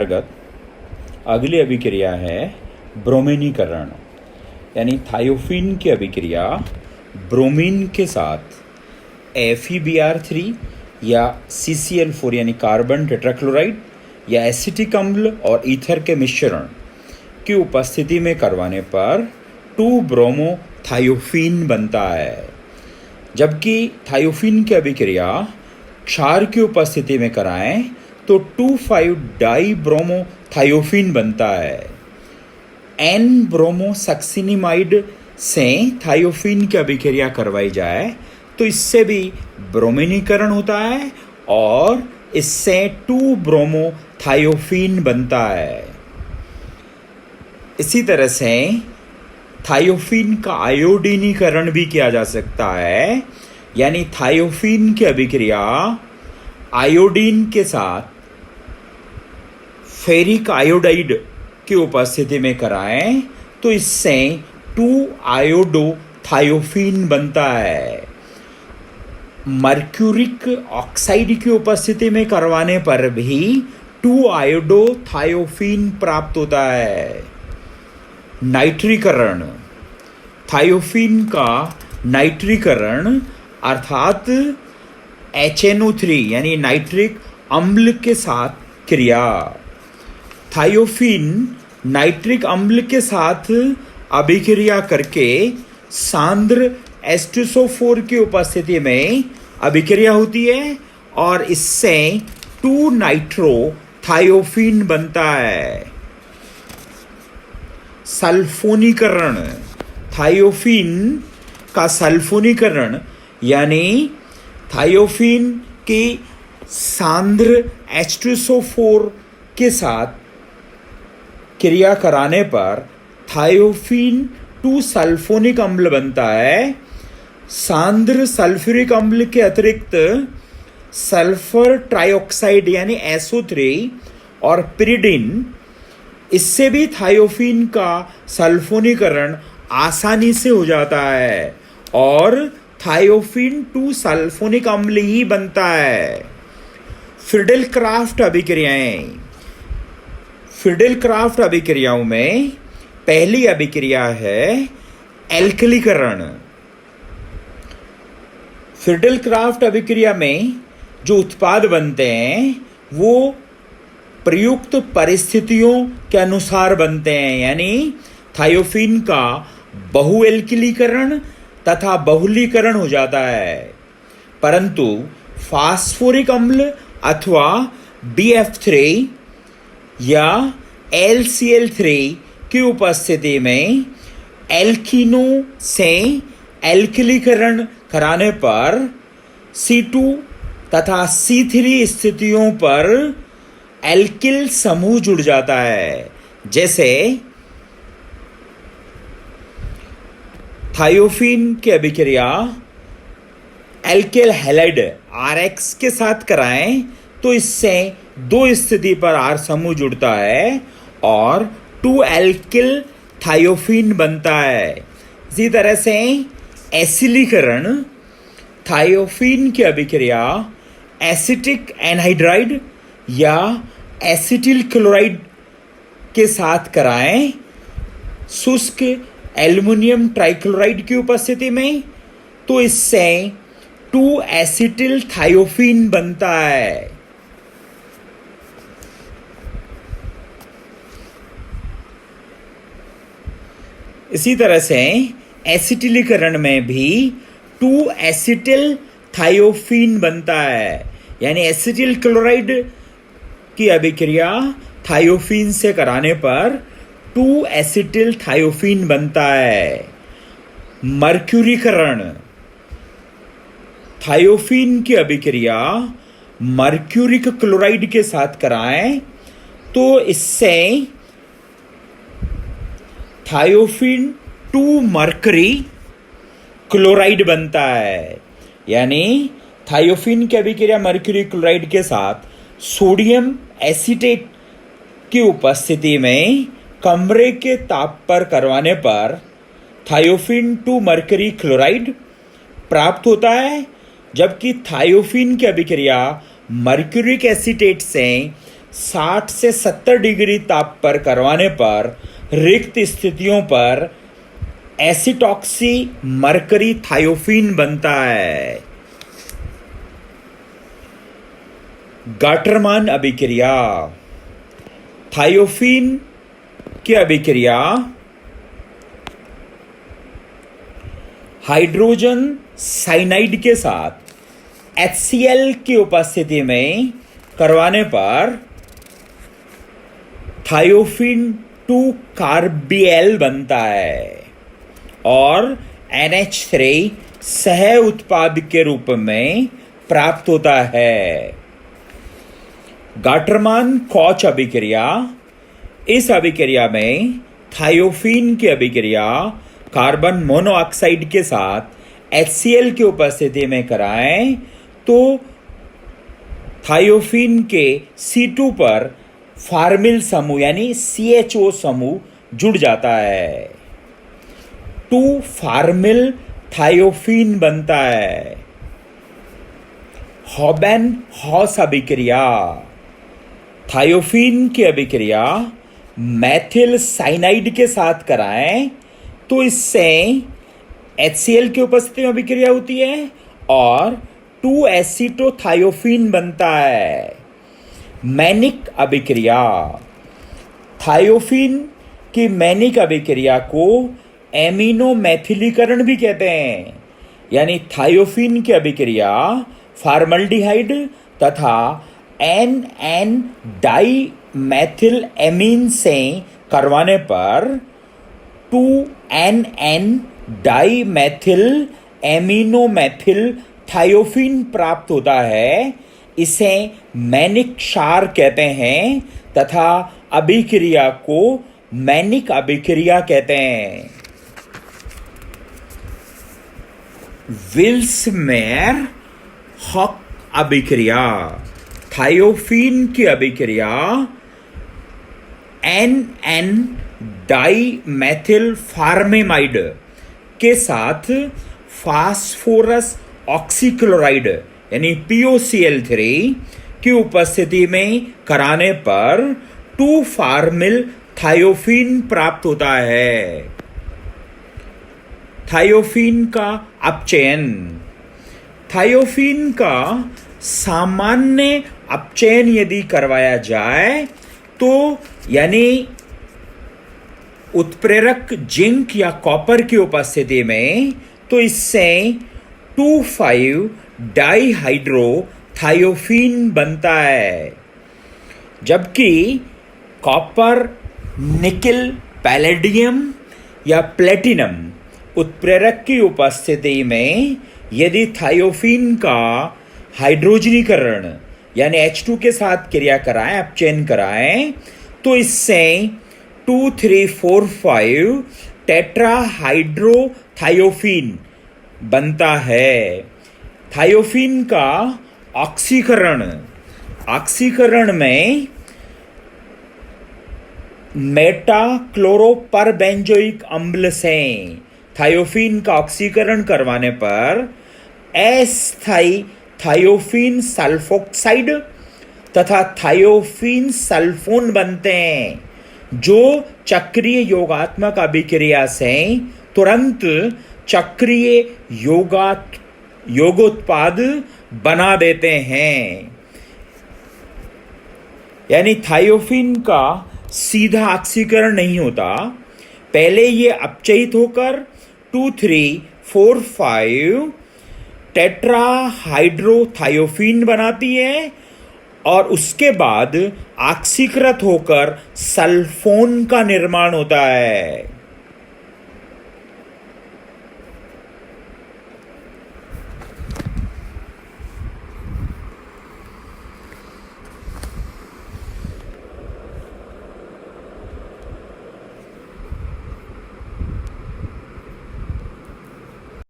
अंतर्गत अगली अभिक्रिया है ब्रोमीनीकरण, यानी थायोफीन की अभिक्रिया ब्रोमीन के साथ FeBr3 या CCl4 यानी कार्बन टेट्राक्लोराइड या एसिटिक अम्ल और ईथर के मिश्रण की उपस्थिति में करवाने पर 2-ब्रोमो-थायोफीन बनता है। जबकि थायोफीन की अभिक्रिया क्षार की उपस्थिति में कराएं तो 2,5-डाई-ब्रोमो-थायोफीन बनता है। N-ब्रोमोसक्सिनिमाइड से थायोफीन की अभिक्रिया करवाई जाए तो इससे भी ब्रोमीनीकरण होता है और इससे 2-ब्रोमो-थायोफीन बनता है। इसी तरह से थायोफीन का आयोडीनीकरण भी किया जा सकता है, यानी थायोफीन की अभिक्रिया आयोडीन के साथ फेरिक आयोडाइड की उपस्थिति में कराएं तो इससे 2-आयोडो-थायोफीन बनता है। मर्क्यूरिक ऑक्साइड की उपस्थिति में करवाने पर भी 2-आयोडो-थायोफीन प्राप्त होता है। नाइट्रीकरण, थायोफीन का नाइट्रीकरण अर्थात HNO3 यानी नाइट्रिक अम्ल के साथ क्रिया। थायोफीन नाइट्रिक अम्ल के साथ अभिक्रिया करके सांद्र H2SO4 की उपस्थिति में अभिक्रिया होती है और इससे 2-नाइट्रो-थायोफीन बनता है। सल्फोनीकरण, थायोफीन का सल्फोनीकरण यानी थायोफीन की सांद्र H2SO4 के साथ क्रिया कराने पर थायोफीन 2-सल्फोनिक अम्ल बनता है। सांद्र सल्फ्यूरिक अम्ल के अतिरिक्त सल्फर ट्राइऑक्साइड यानी SO3 और पिरिडिन, इससे भी थायोफीन का सल्फोनीकरण आसानी से हो जाता है और थायोफीन 2-सल्फोनिक अम्ल ही बनता है। फ्रिडल-क्राफ्ट अभिक्रियाएं, फ्रिडल-क्राफ्ट अभिक्रियाओं में पहली अभिक्रिया है एल्कलीकरण। फ्रिडल-क्राफ्ट अभिक्रिया में जो उत्पाद बनते हैं वो प्रयुक्त परिस्थितियों के अनुसार बनते हैं, यानी थायोफीन का बहुएल्किलीकरण तथा बहुलीकरण हो जाता है, परंतु फास्फोरिक अम्ल अथवा BF3 या LCl3 की उपस्थिति में एल्कीनो से एल्किलीकरण कराने पर C2 तथा C3 स्थितियों पर एल्किल समूह जुड़ जाता है। जैसे थायोफीन की अभिक्रिया एल्किल हैलाइड RX के साथ कराएं तो इससे 2 स्थिति पर R समूह जुड़ता है और 2-एल्किल थायोफीन बनता है। इसी तरह से एसिलीकरण, थायोफीन की अभिक्रिया एसिटिक एनहाइड्राइड या एसिटिल क्लोराइड के साथ कराएं शुष्क एल्युमिनियम ट्राइक्लोराइड की उपस्थिति में तो इससे 2-एसिटिल थायोफीन बनता है। इसी तरह से एसिटिलीकरण में भी 2-एसिटिल थायोफीन बनता है, यानी एसिटिल क्लोराइड की अभिक्रिया थायोफीन से कराने पर 2-एसिटिल थायोफीन बनता है। मर्क्यूरीकरण, थायोफीन की अभिक्रिया मर्क्यूरिक क्लोराइड के साथ कराएं तो इससे थायोफीन 2-मर्करी क्लोराइड बनता है, यानी थायोफीन की अभिक्रिया मर्क्यूरी क्लोराइड के साथ सोडियम एसीटेट की उपस्थिति में कमरे के ताप पर करवाने पर थायोफीन 2-मर्करी क्लोराइड प्राप्त होता है, जबकि थायोफीन की अभिक्रिया मर्क्यूरिक एसीटेट से 60 से 70 डिग्री ताप पर करवाने पर रिक्त स्थितियों पर एसिटॉक्सी मरकरी थायोफिन बनता है। गाटरमान अभिक्रिया। थायोफिन की अभिक्रिया हाइड्रोजन साइनाइड के साथ HCl की उपस्थिति में करवाने पर थायोफिन 2 कार्बियल बनता है और NH3 सह उत्पाद के रूप में प्राप्त होता है। गाटरमान कॉच अभिक्रिया। इस अभिक्रिया में थायोफिन की अभिक्रिया कार्बन मोनोऑक्साइड के साथ HCl की उपस्थिति में कराएं तो थायोफिन के C2 पर फार्मिल समूह यानी CHO समूह जुड़ जाता है। 2 फार्मिल थायोफिन बनता है। हॉबेन हॉस अभिक्रिया। थायोफिन की अभिक्रिया मैथिल साइनाइड के साथ कराएं तो इससे HCl की उपस्थिति में अभिक्रिया होती है और 2 एसिटोथायोफिन बनता है। मैनिक अभिक्रिया। थायोफिन की मैनिक अभिक्रिया को एमिनोमेथिलीकरण भी कहते हैं, यानी थायोफिन की अभिक्रिया फार्मल्डिहाइड तथा NN डाइमेथिल एमीन से करवाने पर 2NN डाइमेथिल एमिनोमेथिल थायोफिन प्राप्त होता है। इसे मैनिक क्षार कहते हैं तथा अभिक्रिया को मैनिक अभिक्रिया कहते हैं। विल्समेयर हॉक अभिक्रिया। थायोफिन की अभिक्रिया NN डाइमेथिल फार्मेमाइड के साथ फास्फोरस ऑक्सीक्लोराइड यानी POCl3 की उपस्थिति में कराने पर 2 फार्मिल थायोफिन प्राप्त होता है। थायोफिन का अपचयन। थायोफिन का सामान्य अपचयन यदि करवाया जाए तो यानी उत्प्रेरक जिंक या कॉपर की उपस्थिति में, तो इससे 2,5 डाइहाइड्रोथायोफिन बनता है। जबकि कॉपर, निकिल, पैलेडियम या प्लेटिनम उत्प्रेरक की उपस्थिति में यदि थायोफिन का हाइड्रोजनीकरण यानी H2 के साथ क्रिया कराएं, अपचयन कराएं, तो इससे 2,3,4,5 टेट्राहाइड्रोथायोफिन बनता है। थायोफिन का ऑक्सीकरण में मेटाक्लोरोपरबेंजोइक अम्ल से थायोफिन का ऑक्सीकरण करवाने पर अस्थायी थायोफिन सल्फोक्साइड तथा थायोफिन सल्फोन बनते हैं, जो चक्रीय योगात्मक अभिक्रिया से तुरंत चक्रीय योगोत्पाद बना देते हैं। यानी थायोफिन का सीधा ऑक्सीकरण नहीं होता, पहले ये अपचयित होकर 2,3,4,5 टेट्राहाइड्रोथायोफिन बनाती है और उसके बाद ऑक्सीकृत होकर सल्फोन का निर्माण होता है।